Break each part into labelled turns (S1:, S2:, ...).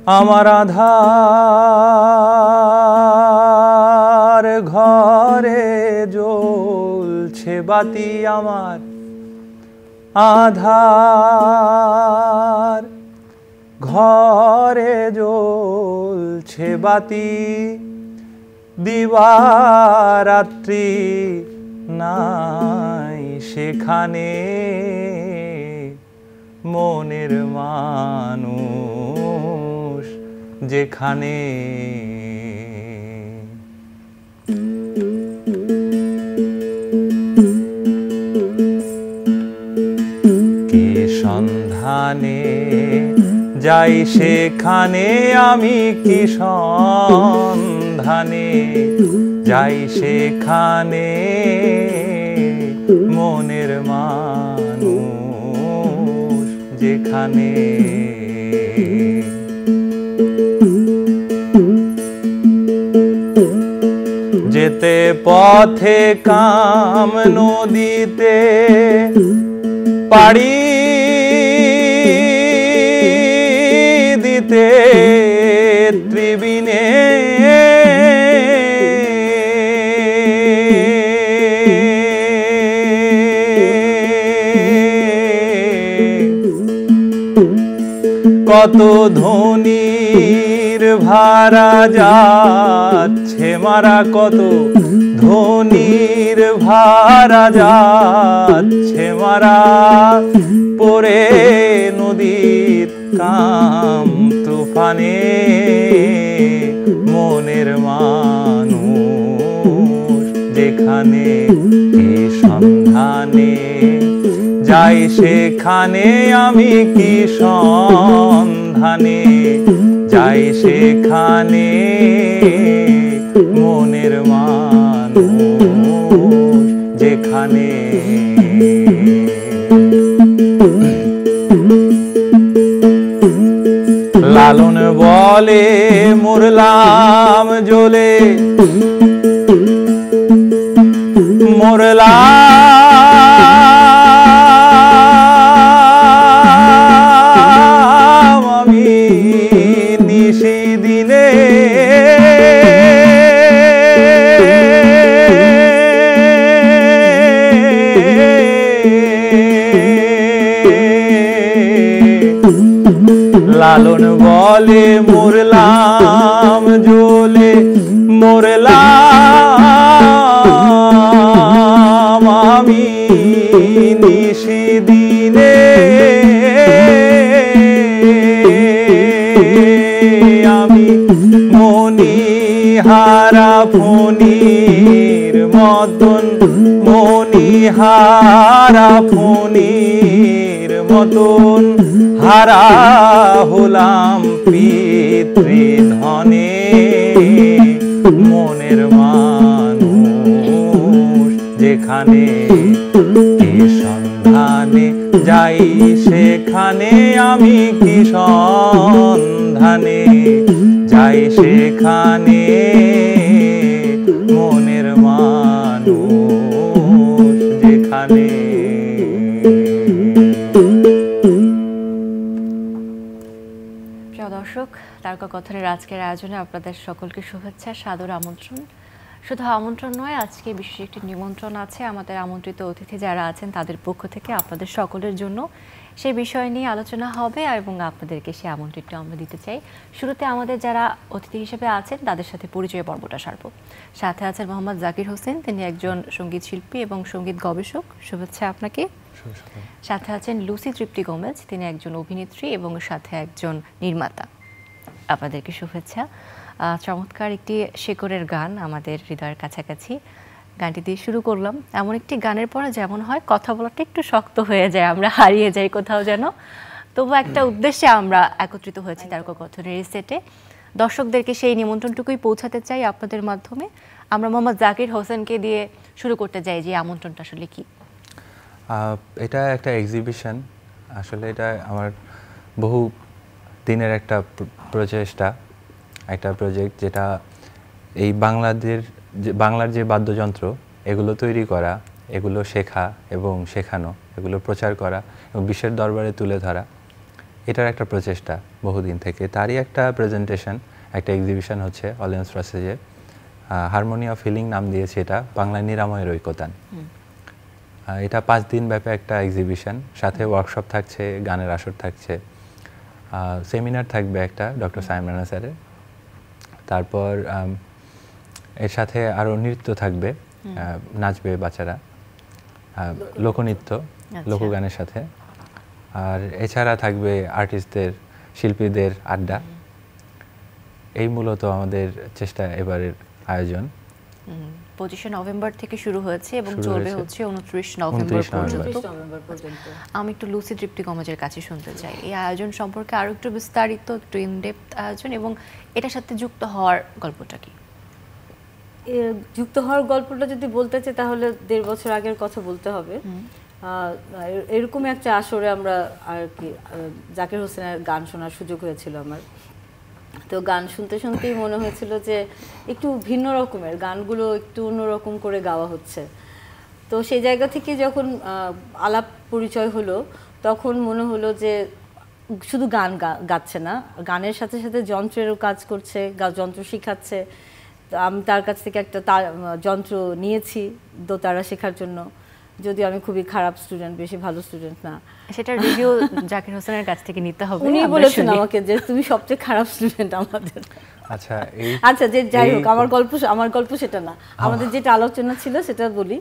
S1: আমার আধার ঘরে জ্বলছে বাতি আমার আধার ঘরে জ্বলছে বাতি দিবারাত্রি নাই সেখানে মনের মানুষ যেখানে কে সন্ধানে যাই সেখানে আমি কি সন্ধানে যাই সেখানে মনের মানুষ যেখানে যেতে পথে কাম নদীতে পাড়ি দিতে ত্রিবিনে কত ধনির ভাড়া যাচ্ছে মারা কত ধনির ভাড়া যাচ্ছে মারা পরে নদীর কাম তুফানে মনের মানুষ যেখানে কি সন্ধানে যাই সেখানে আমি কি সন্ধানে যাই সেখানে মনের মানুষ যেখানে লালন বলে মরলাম জ্বলে মরলাম আমি নিশি দিনে লালন বলে মরলাম জ্বলে মরলাম আমি নিশি দিনে আমি মনিহারা ফণির মতন মনিহারা ফণির মতন হারা হলাম পিতৃধনে মনের মানুষ যেখানে কি সন্ধানে যাই সেখানে আমি কি সন্ধানে যাই সেখানে মনের মানুষ যেখানে
S2: দর্শক তারকা কথনের আজকের আয়োজনে আপনাদের সকলকে শুভেচ্ছা সাদর আমন্ত্রণ শুধু আমন্ত্রণ নয় আজকে বিশেষ একটি নিমন্ত্রণ আছে আমাদের আমন্ত্রিত অতিথি যারা আছেন তাদের পক্ষ থেকে আপনাদের সকলের জন্য সেই বিষয় নিয়ে আলোচনা হবে এবং আপনাদেরকে সেই আমন্ত্রণটা আমরা দিতে চাই শুরুতে আমাদের যারা অতিথি হিসেবে আছেন তাদের সাথে পরিচয় পর্বটা সারব সাথে আছেন মোহাম্মদ জাকির হোসেন তিনি একজন সঙ্গীত শিল্পী এবং সঙ্গীত গবেষক শুভেচ্ছা আপনাকে সাথে আছেন লুসি তৃপ্তি গোমেজ তিনি একজন অভিনেত্রী এবং সাথে একজন নির্মাতা আপনাদেরকে শুভেচ্ছা চমৎকার একটি শেকরের গান আমাদের হৃদয়ের কাছাকাছি গানটি দিয়ে শুরু করলাম এমন একটি গানের পরে যেমন হয় কথা বলাটা একটু শক্ত হয়ে যায় আমরা হারিয়ে যাই কোথাও যেন তবু একটা উদ্দেশ্যে আমরা একত্রিত হয়েছি তারকা কথনের সেটে দর্শকদেরকে সেই নিমন্ত্রণটুকুই পৌঁছাতে চাই আপনাদের মাধ্যমে আমরা মোহাম্মদ জাকির হোসেনকে দিয়ে শুরু করতে চাই যে আমন্ত্রণটা আসলে কি
S1: এটা একটা এক্সিবিশন আসলে এটা আমার বহু দিনের একটা প্রচেষ্টা একটা প্রজেক্ট যেটা এই বাংলার যে বাদ্যযন্ত্র এগুলো তৈরি করা এগুলো শেখা এবং শেখানো এগুলো প্রচার করা এবং বিশ্বের দরবারে তুলে ধরা এটার একটা প্রচেষ্টা বহুদিন থেকে, তারই একটা প্রেজেন্টেশন, একটা এক্সিবিশন হচ্ছে অলিয়েন্স প্যাসেজে। হারমোনি অফ হিলিং নাম দিয়েছে এটা, বাংলায় নিরাময়ের ঐকতান। এটা 5 দিন ব্যাপী একটা এক্সিবিশন, সাথে ওয়ার্কশপ থাকছে, গানের আসর থাকছে, সেমিনার থাকবে একটা ডক্টর সাইম রানা স্যারের। তারপর এর সাথে আরও নৃত্য থাকবে, নাচবে বাচ্চারা, লোকনৃত্য, লোকগানের সাথে। আর এছাড়া থাকবে আর্টিস্টদের, শিল্পীদের আড্ডা। এই মূলত আমাদের চেষ্টা এবারের আয়োজন।
S2: 25 নভেম্বর থেকে শুরু হয়েছে এবং চলবে হচ্ছে 29 নভেম্বর পর্যন্ত। আমি একটু লুসি তৃপ্তি কমজের কাছে শুনতে চাই এই আয়োজন সম্পর্কে আরো একটু বিস্তারিত, একটু ইনডেপথ আয়োজন, এবং এটার সাথে যুক্ত হওয়ার গল্পটা কি?
S3: যুক্ত হওয়ার গল্পটা যদি বলতে চাই তাহলে 1.5 বছর আগের কথা বলতে হবে। এরকম একটা আসরে আমরা আর কি জাকির হোসেনের গান শোনার সুযোগ হয়েছিল আমার। তো গান শুনতে শুনতেই মনে হয়েছিল যে একটু ভিন্ন রকমের গানগুলো, একটু অন্যরকম করে গাওয়া হচ্ছে। তো সেই জায়গা থেকে যখন আলাপ পরিচয় হলো, তখন মনে হলো যে শুধু গান গাচ্ছে না, গানের সাথে সাথে যন্ত্রেরও কাজ করছে, যন্ত্র শিখাচ্ছে। আমি তার কাছ থেকে একটা যন্ত্র নিয়েছি দোতারা শেখার জন্য, যদিও আমি খুবই খারাপ স্টুডেন্ট, বেশি ভালো স্টুডেন্ট না।
S2: সেটা রিভিউ জাকির হোসেনের কাছ থেকে নিতে হবে।
S3: উনি বলেছেন আমাকে যে তুমি সবচেয়ে খারাপ স্টুডেন্ট আমাদের। আচ্ছা, যে যাই হোক, আমার গল্প সেটা না, আমাদের যেটা আলোচনা ছিল সেটা বলি।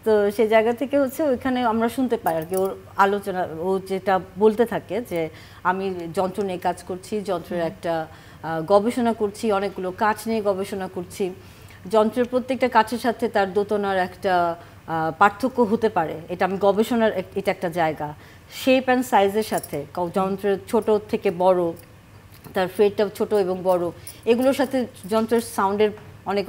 S3: তো সেই জায়গা থেকে হচ্ছে ওইখানে আমরা শুনতে পাই আর কি ওর আলোচনা, ও যেটা বলতে থাকে যে আমি যন্ত্র নিয়ে কাজ করছি, যন্ত্রের একটা গবেষণা করছি, অনেকগুলো কাঠ নিয়ে গবেষণা করছি। যন্ত্রের প্রত্যেকটা কাঠের সাথে তার দোতনার একটা পার্থক্য হতে পারে, এটা আমি গবেষণার এটা একটা জায়গা। শেপ অ্যান্ড সাইজের সাথে যন্ত্রের ছোট থেকে বড়, তার ফ্রেটটা ছোট এবং বড়, এগুলোর সাথে যন্ত্রের সাউন্ডের অনেক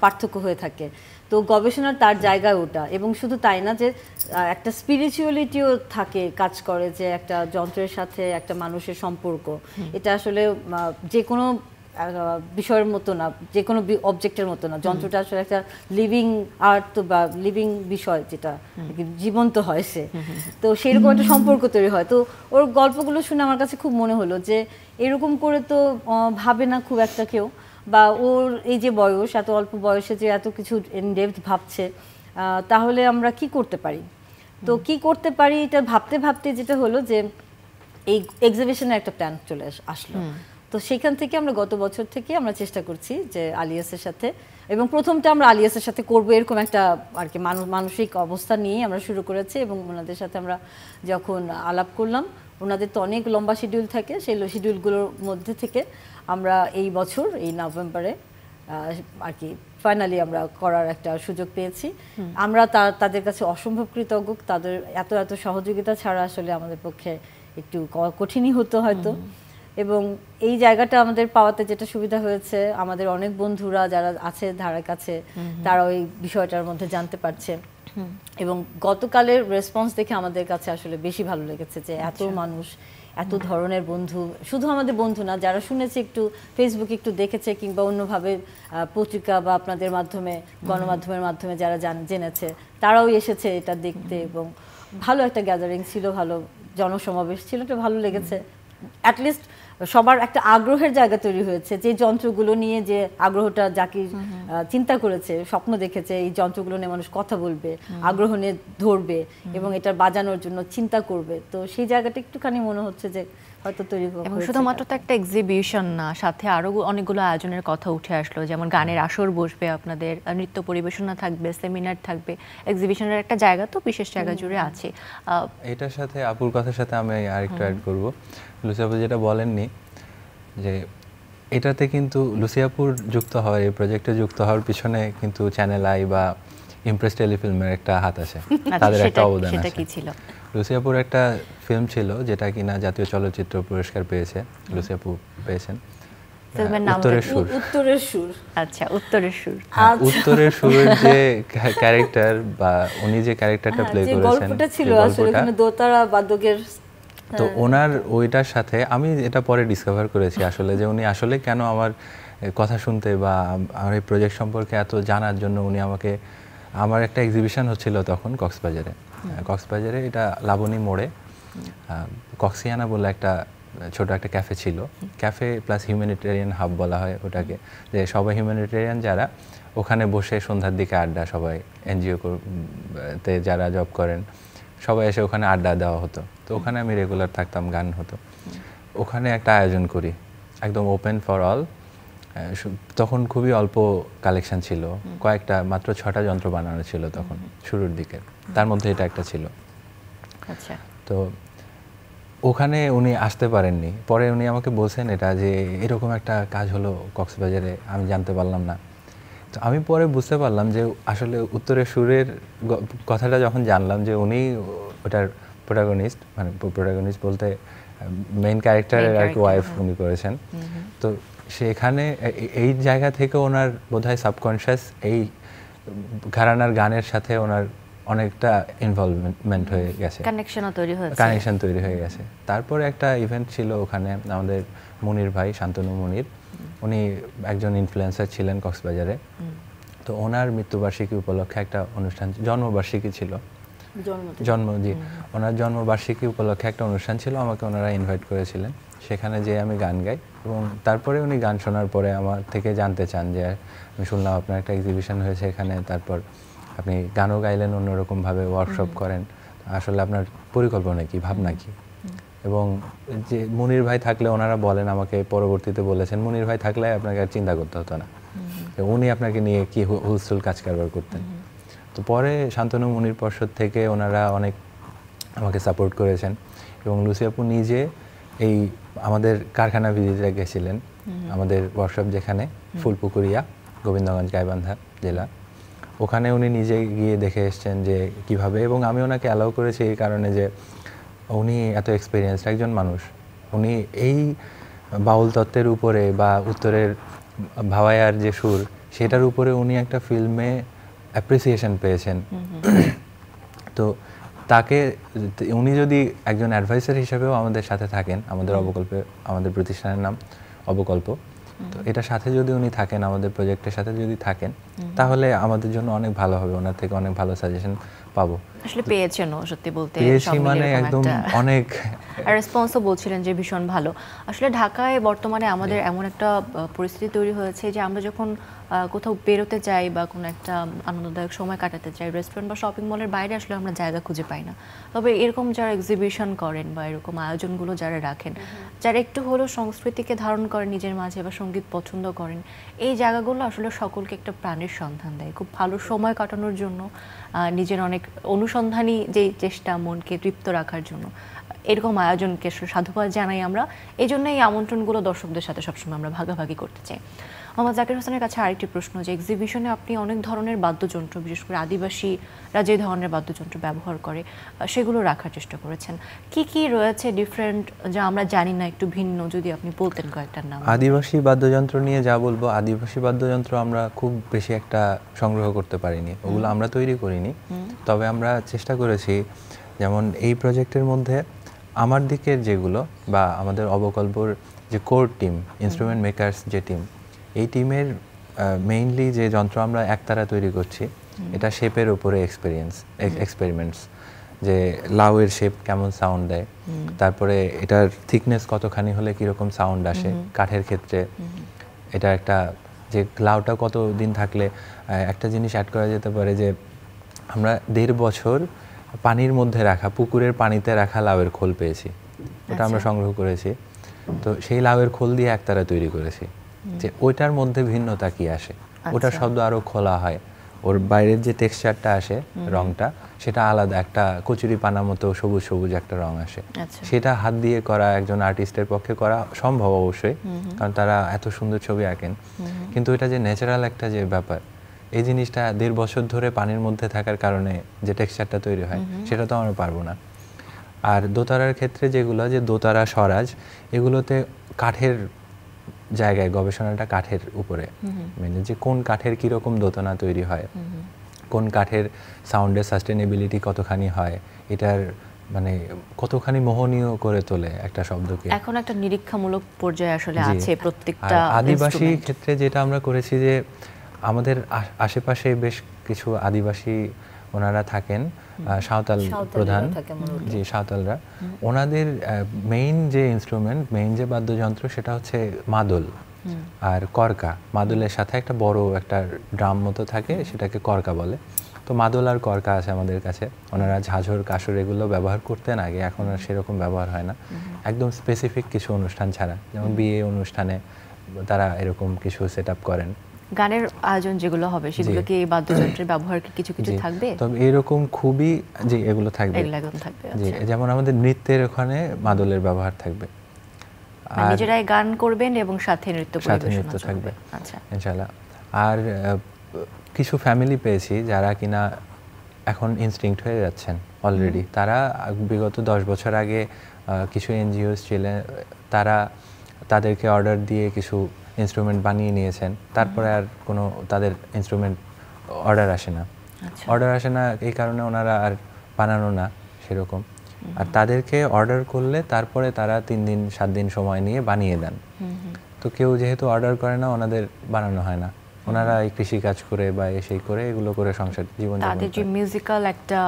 S3: পার্থক্য হয়ে থাকে। তো গবেষণার তার জায়গায় ওটা, এবং শুধু তাই না, যে একটা স্পিরিচুয়ালিটিও থাকে, কাজ করে, যে একটা যন্ত্রের সাথে একটা মানুষের সম্পর্ক। এটা আসলে যে কোনো বিষয়ের মতো না, যে কোনো অবজেক্টের মতো না, যন্ত্রটা আসলে একটা লিভিং আর্ট বা লিভিং বিষয়, যেটা জীবন্ত হয় সে। তো সেরকম একটা সম্পর্ক তৈরি হয়। তো ওর গল্পগুলো শুনে আমার কাছে খুব মনে হলো যে এরকম করে তো ভাবে না খুব একটা কেউ, বা ওর এই যে বয়স, এত অল্প বয়সে যে এত কিছু ইনডেপথ ভাবছে, তাহলে আমরা কি করতে পারি? তো কি করতে পারি এটা ভাবতে ভাবতে যেটা হলো যে এই এক্সিবিশনের একটা প্ল্যান চলে আসলো। তো সেখান থেকে আমরা গত বছর থেকে আমরা চেষ্টা করছি যে আলিয়াসের সাথে, এবং প্রথমটা আমরা আলিয়াসের সাথে করবো এরকম একটা আর কি মানসিক অবস্থা নিয়ে আমরা শুরু করেছি। এবং ওনাদের সাথে আমরা যখন আলাপ করলাম, ওনাদের তো অনেক লম্বা শিডিউল থাকে, সেই শিডিউলগুলোর মধ্যে থেকে আমরা এই বছর এই নভেম্বরে আর কি ফাইনালি আমরা করার একটা সুযোগ পেয়েছি। আমরা তাদের কাছে অসম্ভব কৃতজ্ঞ। তাদের এত এত সহযোগিতা ছাড়া আসলে আমাদের পক্ষে একটু কঠিনই হতো হয়তো। এবং এই জায়গাটা আমাদের পাওয়াতে যেটা সুবিধা হয়েছে, আমাদের অনেক বন্ধুরা যারা আছে ধারে কাছে, তারা ওই বিষয়টার মধ্যে জানতে পারছে। এবং গতকালের রেসপন্স দেখে আমাদের কাছে আসলে বেশি ভালো লেগেছে যে এত মানুষ, এত ধরনের বন্ধু, শুধু আমাদের বন্ধু না, যারা শুনেছে, একটু ফেসবুকে একটু দেখেছে, কিংবা অন্যভাবে পত্রিকা বা আপনাদের মাধ্যমে, গণমাধ্যমের মাধ্যমে যারা জেনেছে, তারাও এসেছে এটা দেখতে। এবং ভালো একটা গ্যাদারিং ছিল, ভালো জনসমাবেশ ছিল, এটা ভালো লেগেছে। অ্যাটলিস্ট সবার একটা আগ্রহের জায়গা তৈরি হয়েছে, যে যন্ত্রগুলো নিয়ে যে আগ্রহটা জাকির চিন্তা করেছে, স্বপ্ন দেখেছে এই যন্ত্রগুলো নিয়ে মানুষ কথা বলবে, আগ্রহ নিয়ে ধরবে এবং এটা বাজানোর জন্য চিন্তা করবে। তো সেই জায়গাটা একটুখানি মনে হচ্ছে যে হয়তো তৈরি হয়েছে।
S2: এবং শুধুমাত্র তো একটা এক্সিবিশন না, সাথে আরো অনেকগুলো আয়োজনের কথা উঠে আসলো, যেমন গানের আসর বসবে, আপনাদের নৃত্য পরিবেশনা থাকবে, সেমিনার থাকবে। এক্সিবিশনের একটা জায়গা তো বিশেষ জায়গা জুড়ে আছে।
S1: এটার সাথে আপুর কথার সাথে আমি আরেকটু অ্যাড করব। লুসি আপু যেটা বলেননি, যে এটাতে কিন্তু লুসি আপুর যুক্ত হওয়ার, এই প্রজেক্টে যুক্ত হওয়ার পিছনে কিন্তু চ্যানেল আই বা ইমপ্রেস টেলিফিল্মের একটা হাত আছে, তাদের একটা অবদান আছে। লুসি আপুর একটা ফিল্ম ছিল যেটা কিনা জাতীয় চলচ্চিত্র পুরস্কার পেয়েছে, লুসি আপু পেয়েছেন, উত্তরের সুর।
S3: উত্তরের সুর,
S2: আচ্ছা, উত্তরের সুর।
S1: উত্তরের সুরের যে ক্যারেক্টার বা উনি যে ক্যারেক্টারটা প্লে করেছেন,
S3: গল্পটা ছিল আসলে এখানে দোতারা বাদকের।
S1: তো ওনার ওইটার সাথে আমি এটা পরে ডিসকভার করেছি আসলে, যে উনি আসলে কেন আমার কথা শুনতে বা আমার এই প্রজেক্ট সম্পর্কে এত জানার জন্য উনি আমাকে, আমার একটা এক্সিবিশন হচ্ছিল তখন কক্সবাজারে, এটা লাবণী মোড়ে। কক্সিয়ানা বলে একটা ছোট একটা ক্যাফে ছিল, ক্যাফে প্লাস হিউম্যানিটেরিয়ান হাব বলা হয় ওটাকে, যে সবাই হিউম্যানিটেরিয়ান যারা ওখানে বসে সন্ধ্যার দিকে আড্ডা, সবাই এনজিওতে যারা জব করেন সবাই এসে ওখানে আড্ডা দেওয়া হতো। তো ওখানে আমি রেগুলার থাকতাম, গান হতো। ওখানে একটা আয়োজন করি একদম ওপেন ফর অল। তখন খুবই অল্প কালেকশন ছিল, কয়েকটা মাত্র 6টা যন্ত্র বানানো ছিল তখন শুরুর দিকে, তার মধ্যে এটা একটা ছিল।
S2: আচ্ছা,
S1: তো ওখানে উনি আসতে পারেননি, পরে উনি আমাকে বলছেন এটা যে এরকম একটা কাজ হলো কক্সবাজারে, আমি জানতে পারলাম না। তো আমি পরে বুঝতে পারলাম যে আসলে উত্তরের সুরের কথাটা যখন জানলাম যে উনি ওটার প্রোটাগনিস্ট, মানে প্রোটাগনিস্ট বলতে মেইন ক্যারেক্টারের আর কি ওয়াইফ উনি করেছেন। তো সেখানে এই জায়গা থেকে ওনার বোধহয় সাবকনশিয়াস এই ঘরানার গানের সাথে ওনার অনেকটা ইনভলভমেন্ট হয়ে গেছে, কানেকশন তৈরি হয়ে গেছে। তারপরে একটা ইভেন্ট ছিল ওখানে, আমাদের মুনির ভাই, শান্তনু মুনির, উনি একজন ইনফ্লুয়েন্সার ছিলেন কক্সবাজারে। তো ওনার মৃত্যুবার্ষিকী উপলক্ষে একটা অনুষ্ঠান, জন্মবার্ষিকী ছিল, ওনার জন্মবার্ষিকী উপলক্ষে একটা অনুষ্ঠান ছিল, আমাকে ওনারা ইনভাইট করেছিলেন। সেখানে যেয়ে আমি গান গাই এবং তারপরে উনি গান শোনার পরে আমার থেকে জানতে চান যে আমি শুনলাম আপনার একটা এক্সিবিশন হয়েছে এখানে, তারপর আপনি গানও গাইলেন অন্যরকমভাবে, ওয়ার্কশপ করেন, আসলে আপনার পরিকল্পনা কি, ভাবনা কি? এবং যে মুনির ভাই থাকলে ওনারা বলেন, আমাকে পরবর্তীতে বলেছেন মুনির ভাই থাকলে আপনাকে আর চিন্তা করতে হতো না, উনি আপনাকে নিয়ে কি হুলস্থুল কাজ কারবার করতেন। তো পরে শান্তনু মুনির পর্ষদ থেকে ওনারা অনেক আমাকে সাপোর্ট করেছেন এবং লুসি আপু নিজে এই আমাদের কারখানা ভিজিটে গেছিলেন, আমাদের ওয়ার্কশপ যেখানে ফুলপুকুরিয়া, গোবিন্দগঞ্জ, গাইবান্ধা জেলা, ওখানে উনি নিজে গিয়ে দেখে এসছেন যে কিভাবে। এবং আমি ওনাকে অ্যালাউ করেছি এই কারণে যে উনি এত এক্সপিরিয়েন্সড একজন মানুষ, উনি এই বাউল তত্ত্বের উপরে বা উত্তরের ভাওয়াইয়ার যে সুর সেটার উপরে উনি একটা ফিল্মে অ্যাপ্রিসিয়েশন পেয়েছেন। তো তাকে উনি যদি একজন অ্যাডভাইসার হিসেবেও আমাদের সাথে থাকেন, আমাদের অবকল্পে, আমাদের প্রতিষ্ঠানের নাম অবকল্প, তো এটার সাথে যদি উনি থাকেন, আমাদের প্রজেক্টের সাথে যদি থাকেন, তাহলে আমাদের জন্য অনেক ভালো হবে, ওনার থেকে অনেক ভালো সাজেশন পাবো।
S2: আসলে পেয়েছেন, সত্যি বলতে
S1: পেয়েছি, মানে একদম অনেক
S2: রেসপন্সও বলছিলেন যে ভীষণ ভালো। আসলে ঢাকায় বর্তমানে আমাদের এমন একটা পরিস্থিতি তৈরি হয়েছে যে আমরা যখন কোথাও বেরোতে যাই বা কোনো একটা আনন্দদায়ক সময় কাটাতে চাই, রেস্টুরেন্ট বা শপিং মলের বাইরে আসলে আমরা জায়গা খুঁজে পাই না। তবে এরকম যারা এক্সিবিশন করেন বা এরকম আয়োজনগুলো যারা রাখেন, যারা একটু হলেও সংস্কৃতিকে ধারণ করেন নিজের মাঝে বা সঙ্গীত পছন্দ করেন, এই জায়গাগুলো আসলে সকলকে একটা প্রাণের সন্ধান দেয়, খুব ভালো সময় কাটানোর জন্য, নিজের অনেক অনুসন্ধানী যে চেষ্টা, মনকে তৃপ্ত রাখার জন্য এরকম আয়োজনকে সাধুবাদ জানাই আমরা। এই জন্য এই আমন্ত্রণগুলো দর্শকদের সাথে সবসময় আমরা ভাগাভাগি করতে চাই। মোহাম্মদ জাকির হোসেনের কাছে আরেকটি প্রশ্ন, যে এক্সিবিশনে আপনি অনেক ধরনের বাদ্যযন্ত্র, বিশেষ করে আদিবাসীরা যে ধরনের বাদ্যযন্ত্র ব্যবহার করে সেগুলো রাখার চেষ্টা করেছেন, কি কি রয়েছে ডিফারেন্ট যা আমরা জানি না, একটু ভিন্ন যদি আপনি বলতেন কয়েকটার নাম।
S1: আদিবাসী বাদ্যযন্ত্র নিয়ে যা বলবো, আদিবাসী বাদ্যযন্ত্র আমরা খুব বেশি একটা সংগ্রহ করতে পারিনি, ওগুলো আমরা তৈরি করিনি। তবে আমরা চেষ্টা করেছি, যেমন এই প্রজেক্টের মধ্যে আমার দিকের যেগুলো বা আমাদের অবকল্পর যে কোর টিম, ইনস্ট্রুমেন্ট মেকার্স যে টিম, এই টিমের মেইনলি যে যন্ত্র আমরা একতারা তৈরি করছি, এটা শেপের উপরে এক্সপেরিমেন্টস, যে লাউয়ের শেপ কেমন সাউন্ড দেয়, তারপরে এটার থিকনেস কতখানি হলে কীরকম সাউন্ড আসে, কাঠের ক্ষেত্রে এটা একটা, যে লাউটা কত দিন থাকলে, একটা জিনিস অ্যাড করা যেতে পারে যে আমরা 1.5 বছর পানির মধ্যে রাখা, পুকুরের পানিতে রাখা লাউয়ের খোল পেয়েছি, ওটা আমরা সংগ্রহ করেছি। তো সেই লাউয়ের খোল দিয়ে একতারা তৈরি করেছি, যে ওইটার মধ্যে ভিন্নতা কি আসে, ওটার শব্দ আরো খোলা হয়, ওর বাইরের যে টেক্সচারটা আসে, রংটা, সেটা আলাদা, একটা কচুরি পানা মতো সবুজ সবুজ একটা রং আসে। সেটা হাত দিয়ে করা একজন আর্টিস্টের পক্ষে করা সম্ভব অবশ্যই, কারণ তারা এত সুন্দর ছবি আঁকেন, কিন্তু এটা যে ন্যাচারাল একটা যে ব্যাপার, এই জিনিসটা 1.5 বছর ধরে পানির মধ্যে থাকার কারণে যে টেক্সচারটা তৈরি হয়, সেটা তো আমরা পারবো না। আর দোতারার ক্ষেত্রে যেগুলো, যে দোতারা, স্বরাজ, এগুলোতে কাঠের জায়গায় গবেষণাটা কাঠের উপরে, মানে যে কোন কাঠের কীরকম দোতনা তৈরি হয়, কোন কাঠের সাউন্ডের সাস্টেনেবিলিটি কতখানি হয়, এটার মানে কতখানি মোহনীয় করে তোলে একটা শব্দকে।
S2: এখন একটা নিরীক্ষামূলক পর্যায়ে আসলে আছে প্রত্যেকটা।
S1: আদিবাসী ক্ষেত্রে যেটা আমরা করেছি, যে আমাদের আশেপাশে বেশ কিছু আদিবাসী ওনারা থাকেন, সাঁওতাল প্রধান, জি সাঁওতালরা, ওনাদের মেইন যে ইনস্ট্রুমেন্ট, মেইন যে বাদ্যযন্ত্র সেটা হচ্ছে মাদল আর করকা। মাদলের সাথে একটা বড় একটা ড্রাম মতো থাকে, সেটাকে করকা বলে। তো মাদল আর করকা আছে আমাদের কাছে। ওনারা ঝাঁঝর, কাসর এগুলো ব্যবহার করতেন আগে, এখন আর সেরকম ব্যবহার হয় না, একদম স্পেসিফিক কিছু অনুষ্ঠান ছাড়া। যেমন বিয়ে অনুষ্ঠানে তারা এরকম কিছু সেট আপ করেন।
S2: গানের আয়োজন যেগুলো হবে সেগুলো কি বাদ্যযন্ত্রের ব্যবহার কি কিছু কিছু থাকবে?
S1: তবে এরকম খুবই, জি এগুলো থাকবে, জি যেমন আমাদের নৃত্যের ওখানে মাদলের ব্যবহার থাকবে,
S2: আর নিজেরাই গান করবেন এবং সাথে নৃত্য
S1: থাকবে ইনশাআল্লাহ। আর কিছু ফ্যামিলি পেয়েছি যারা কিনা এখন ইনস্টিংক্ট হয়ে যাচ্ছেন অলরেডি। তারা বিগত 10 বছর আগে কিছু এনজিওস ছিলেন, তারা তাদেরকে অর্ডার দিয়ে কিছু ইনস্ট্রুমেন্ট বানিয়ে নিয়েছেন, তারপরে আর কোনো তাদের ইনস্ট্রুমেন্ট অর্ডার আসে না। এই কারণে ওনারা আর বানানো না সেরকম। আর তাদেরকে অর্ডার করলে তারপরে তারা 3 দিন 7 দিন সময় নিয়ে বানিয়ে দেন। তো কেউ যেহেতু অর্ডার করে না, ওনাদের বানানো হয় না। ওনারা এই কৃষি কাজ করে বা সেই করে এগুলো করে সংসার জীবন যাপন করে।
S2: তাদের যে মিউজিক্যাল একটা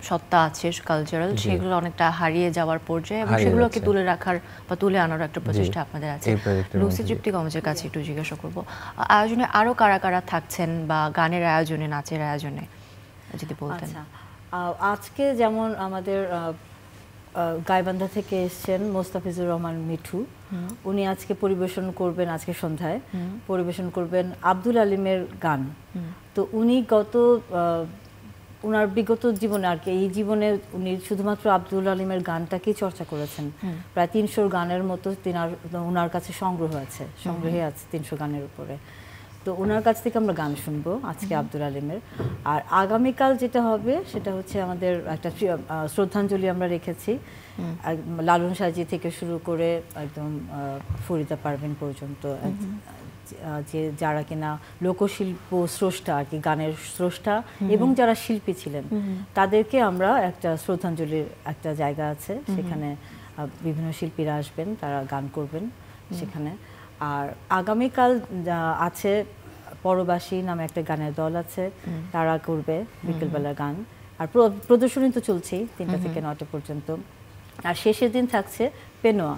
S2: সত্তা আছে, কালচারাল, সেগুলো অনেকটা হারিয়ে যাওয়ার পর্যায়ে, এবং সেগুলোকে তুলে রাখার বা তুলে আনার একটা প্রচেষ্টা আপনাদের আছে। লুসি তৃপ্তি গমজের কাছে একটু জিজ্ঞাসা করব, আয়োজনে আরো কারা কারা থাকছেন বা গানের আয়োজনে, নাচের আয়োজনে যদি বলতেন।
S3: আজকে যেমন আমাদের গাইবান্ধা থেকে এসেছেন মোস্তাফিজুর রহমান মিঠু, উনি আজকে পরিবেশন করবেন, আজকে সন্ধ্যায় পরিবেশন করবেন আব্দুল আলিমের গান। তো উনি উনার বিগত জীবনে আর কি, এই জীবনে উনি শুধুমাত্র আব্দুল আলিমের গানটাকেই চর্চা করেছেন। প্রায় 300 গানের মতো ওনার কাছে সংগ্রহে আছে 300 গানের উপরে। তো ওনার কাছ থেকে আমরা গান শুনবো আজকে আব্দুল আলিমের। আর আগামীকাল যেটা হবে সেটা হচ্ছে আমাদের একটা শ্রদ্ধাঞ্জলি আমরা রেখেছি, লালন সাজি থেকে শুরু করে একদম ফরিদা পারভিন পর্যন্ত, যে যারা কিনা লোকশিল্প স্রষ্টা আর কি, গানের স্রষ্টা এবং যারা শিল্পী ছিলেন, তাদেরকে আমরা একটা শ্রদ্ধাঞ্জলির একটা জায়গা আছে, সেখানে বিভিন্ন শিল্পীরা আসবেন, তারা গান করবেন সেখানে। আর আগামীকাল আছে পরবাসী নামে একটা গানের দল আছে, তারা করবে বিকেলবেলা গান। আর প্রদর্শনী তো চলছেই 3টা থেকে 9টা পর্যন্ত। আর শেষের দিন থাকছে পেনোয়া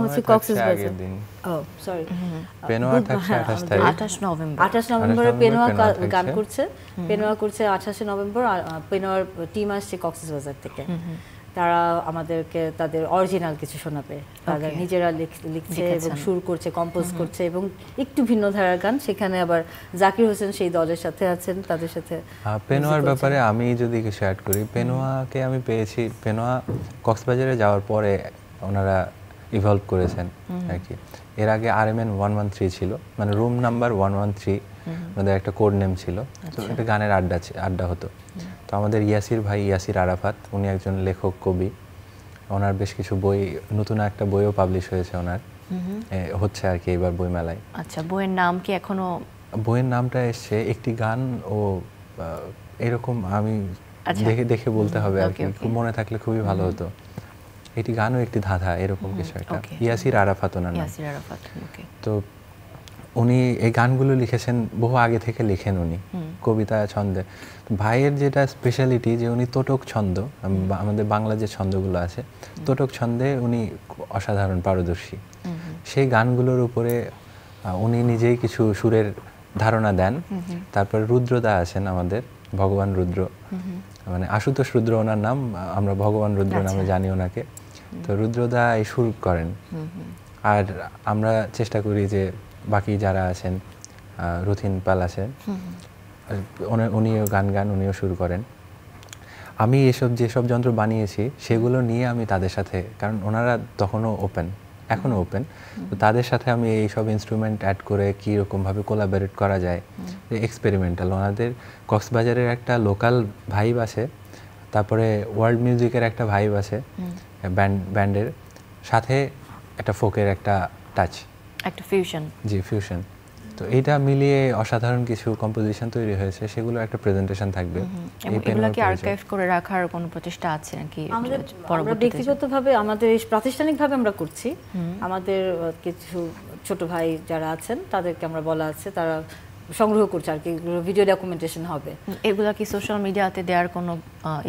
S3: হচ্ছে কক্সবাজার।
S1: পেনোয়া থাকছে
S2: 28
S3: নভেম্বরে পেনোয়া গান করছে। পেনোয়া করছে 28 নভেম্বর। আর পেনোয়ার টিম আসছে কক্সবাজার থেকে। তারা আমাদেরকে তাদের অরিজিনাল কিছু শোনাবে, তারা নিজেরা লিখছে এবং সুর করছে, কম্পোজ করছে, এবং একটু ভিন্ন ধারার গান। সেখানে আবার জাকির হোসেন সেই দলের সাথে আছেন, তাদের সাথে।
S1: পেনোয়ার ব্যাপারে আমি যদি কিছু অ্যাড করি, পেনোয়াকে আমি পেয়েছি, পেনোয়া কক্সবাজারে যাওয়ার পরে ওনারা ইভলভ করেছেন আর কি। এর আগে RMN 113 ছিল, মানে রুম নাম্বার 113 আমাদের একটা কোড নেম ছিল। তো একটা গানের আড্ডা হতো। তো আমাদের ইয়াসির আরাফাত, উনি একজন লেখক, কবি। ওনার বেশ কিছু বই, নতুন একটা বইও পাবলিশ হয়েছে ওনার, হচ্ছে আর কি এবার বই মেলায়।
S2: আচ্ছা, বইয়ের নাম কি এখনো?
S1: বইয়ের নামটা এসছে একটি গান ও এরকম, আমি দেখে বলতে হবে আর কি, খুব মনে থাকলে খুবই ভালো হতো। একটি গান ও একটি ধাঁধা, এরকম কিছু একটা। ইয়াসির আরাফাত ওনার নাম। তো উনি এই গানগুলো লিখেছেন, বহু আগে থেকে লিখেন উনি, কবিতা ছন্দে। ভাইয়ের যেটা স্পেশালিটি, যে উনি তোটক ছন্দ, আমাদের বাংলা যে ছন্দগুলো আছে, তোটক ছন্দে উনি অসাধারণ পারদর্শী। সেই গানগুলোর উপরে উনি নিজেই কিছু সুরের ধারণা দেন। তারপর রুদ্রদা আছেন আমাদের, ভগবান রুদ্র, মানে আশুতোষ রুদ্র ওনার নাম, আমরা ভগবান রুদ্র নামে জানি ওনাকে। তো রুদ্রদা এই সুর করেন। আর আমরা চেষ্টা করি যে বাকি যারা আছেন, রুথিন পাল আছেন, উনিও গান উনিও শুরু করেন। আমি যেসব যন্ত্র বানিয়েছি সেগুলো নিয়ে আমি তাদের সাথে, কারণ ওনারা তখনও ওপেন, এখনও ওপেন, তো তাদের সাথে আমি এইসব ইনস্ট্রুমেন্ট অ্যাড করে কীরকমভাবে কোলাবোরেট করা যায়, এক্সপেরিমেন্টাল। ওনাদের কক্সবাজারের একটা লোকাল ভাইব আছে, তারপরে ওয়ার্ল্ড মিউজিকের একটা ভাইব আছে, ব্যান্ডের সাথে একটা ফোকের একটা টাচ,
S2: একটা ফিউশন।
S1: জি, ফিউশন। তো এইটা মিলিয়ে অসাধারণ কিছু কম্পোজিশন তৈরি হয়েছে, সেগুলো একটা প্রেজেন্টেশন থাকবে।
S2: এগুলো কি আর্কাইভ করে রাখার কোনো প্রচেষ্টা আছে নাকি?
S3: আমরা ব্যক্তিগতভাবে, আমাদের প্রাতিষ্ঠানিকভাবে আমরা করছি। আমাদের কিছু ছোট ভাই যারা আছেন তাদেরকে আমরা বলা আছে, তারা সংগ্রহ করছে আর কি, ভিডিও ডকুমেন্টেশন হবে।
S2: এগুলা কি সোশ্যাল মিডিয়াতে দেওয়ার কোনো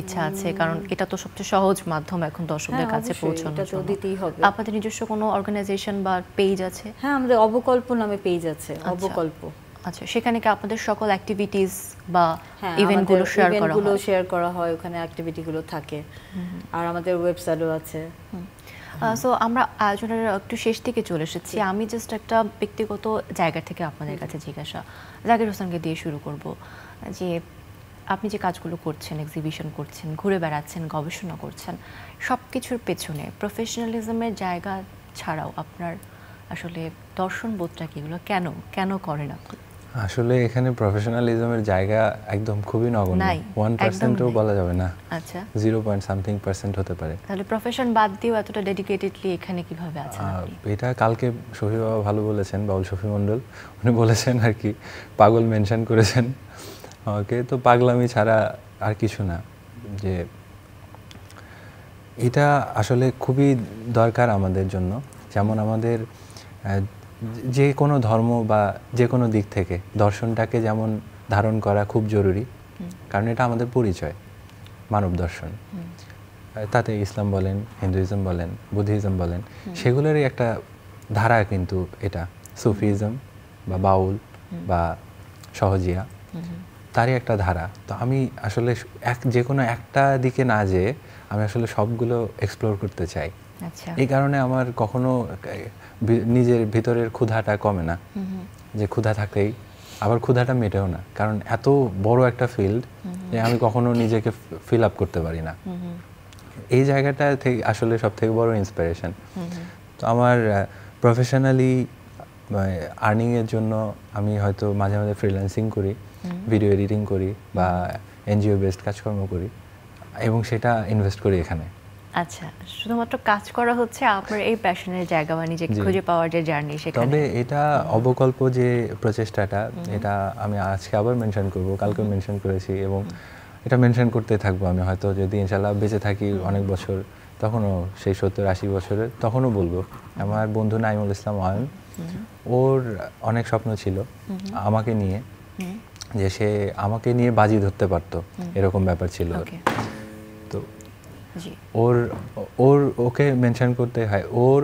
S2: ইচ্ছা আছে? কারণ এটা তো সবচেয়ে সহজ মাধ্যম এখন দর্শকদের কাছে পৌঁছানোর জন্য।
S3: দিতেই হবে।
S2: আপনাদের নিজস্ব কোনো অর্গানাইজেশন বা পেজ আছে?
S3: হ্যাঁ, আমাদের অবকল্প নামে পেজ আছে। অবকল্প।
S2: আচ্ছা, সেখানে কি আপনাদের সকল অ্যাক্টিভিটিজ বা ইভেন্টগুলো
S3: শেয়ার করা হয়, ওখানে অ্যাক্টিভিটিগুলো থাকে। আর আমাদের ওয়েবসাইটও আছে।
S2: সো আমরা আয়োজনের একটু শেষ দিকে চলে এসেছি। আমি জাস্ট একটা ব্যক্তিগত জায়গা থেকে আপনাদের কাছে জিজ্ঞাসা, জাকির হোসেনকে দিয়ে শুরু করব, যে আপনি যে কাজগুলো করছেন, এক্সিবিশন করছেন, ঘুরে বেড়াচ্ছেন, গবেষণা করছেন, সব কিছুর পেছনে প্রফেশনালিজমের জায়গা ছাড়াও আপনার আসলে দর্শন বোধটা কি, এগুলো কেন করেন আপনি?
S1: আসলে এখানে প্রফেশনালিজমের জায়গা একদম খুবই নগণ্য, 1%ও বলা যাবে না।
S2: আচ্ছা,
S1: 0.something% হতে পারে।
S2: তাহলে প্রফেশন বাদ দিয়েও এতটা ডেডিকেটেডলি এখানে কিভাবে আছেন আপনি?
S1: এটা কালকে শফি বাবা ভালো বলেছেন, বাউল শফি মণ্ডল, উনি বলেছেন আর কি, পাগল মেনশন করেছেন আমাকে। তো পাগলামি ছাড়া আর কিছু না। যে এটা আসলে খুবই দরকার আমাদের জন্য। যেমন আমাদের যে কোনো ধর্ম বা যে কোনো দিক থেকে দর্শনটাকে যেমন ধারণ করা খুব জরুরি, কারণ এটা আমাদের পরিচয়, মানব দর্শন। তাতে ইসলাম বলেন, হিন্দুইজম বলেন, বুদ্ধিজম বলেন, সেগুলোরই একটা ধারা কিন্তু এটা। সুফিজম বা বাউল বা সহজিয়া, তারই একটা ধারা। তো আমি আসলে যে কোনো একটা দিকে না যেয়ে আমি আসলে সবগুলো এক্সপ্লোর করতে চাই। এই কারণে আমার কখনো নিজের ভিতরের ক্ষুধাটা কমে না, যে ক্ষুধা থাকলেই আবার ক্ষুধাটা মেটেও না, কারণ এত বড় একটা ফিল্ড যে আমি কখনো নিজেকে ফিল আপ করতে পারি না। এই জায়গাটা থেকে আসলে সব থেকে বড় ইন্সপিরেশন। তো আমার প্রফেশনালি আর্নিংয়ের জন্য আমি হয়তো মাঝে মাঝে ফ্রিল্যান্সিং করি, ভিডিও এডিটিং করি বা এনজিও বেসড কাজকর্ম করি, এবং সেটা ইনভেস্ট করি এখানে।
S2: আচ্ছা, শুধুমাত্র কাজ করা হচ্ছে আপনার এই প্যাশনের জায়গা, মানে নিজেকে খুঁজে পাওয়ার যে জার্নি সেখানে।
S1: তবে এটা অবকল্প যে প্রচেষ্টাটা, এটা আমি আজকে আবার মেনশন করব, কালকে মেনশন করেছি, এবং এটা মেনশন করতে থাকবো। আমি হয়তো যদি ইনশাল্লাহ বেঁচে থাকি অনেক বছর, তখনও সেই 70-80 বছরের, তখনও বলবো। আমার বন্ধু নাইমুল ইসলাম অয়ন, ওর অনেক স্বপ্ন ছিল আমাকে নিয়ে, যে সে আমাকে নিয়ে বাজি ধরতে পারতো, এরকম ব্যাপার ছিল। তো ওকে মেনশন করতে হয়। ওর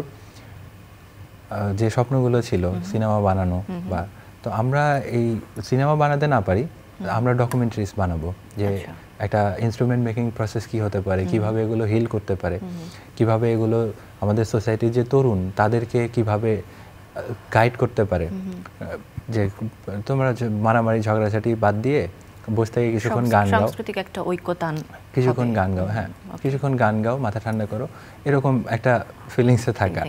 S1: যে স্বপ্নগুলো ছিল সিনেমা বানানো, বা তো আমরা এই সিনেমা বানাতে না পারি, আমরা ডকুমেন্টারিজ বানাবো, যে একটা ইনস্ট্রুমেন্ট মেকিং প্রসেস কি হতে পারে, কিভাবে এগুলো হিল করতে পারে, কিভাবে এগুলো আমাদের সোসাইটির যে তরুণ তাদেরকে কিভাবে গাইড করতে পারে, যে তোমরা মারামারি ঝগড়াঝাটি বাদ দিয়ে বসে থেকে কিছুক্ষণ গান গাও,
S2: সাংস্কৃতিক একটা ঐক্যতা,
S1: কিছুক্ষণ গান গাও, হ্যাঁ কিছুক্ষণ গান গাও, মাথা ঠান্ডা করো, এরকম একটা ফিলিংসে থাকা।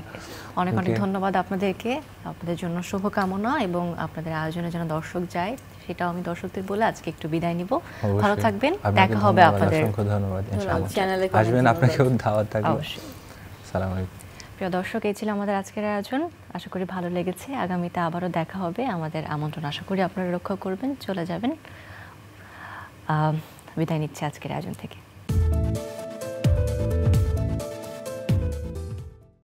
S2: অনেক অনেক ধন্যবাদ আপনাদেরকে, আপনাদের জন্য শুভকামনা, এবং আপনাদের আয়োজনে যেন দর্শক যায় সেটাও আমি দর্শকদের বলে আজকে একটু বিদায় নিব। ভালো থাকবেন, দেখা হবে আপনাদের।
S1: অসংখ্য ধন্যবাদ, ইনশাআল্লাহ আসবেন, আপনাকেও দাওয়াত থাকবে। আসসালামু আলাইকুম।
S2: প্রিয় দর্শক, এই ছিল আমাদের আজকের আয়োজন। আশা করি ভালো লেগেছে। আগামীতে আবারও দেখা হবে। আমাদের আমন্ত্রণ আশা করি আপনারা রক্ষা করবেন, চলে যাবেন। বিদায় নিচ্ছে আজকের আয়োজন থেকে।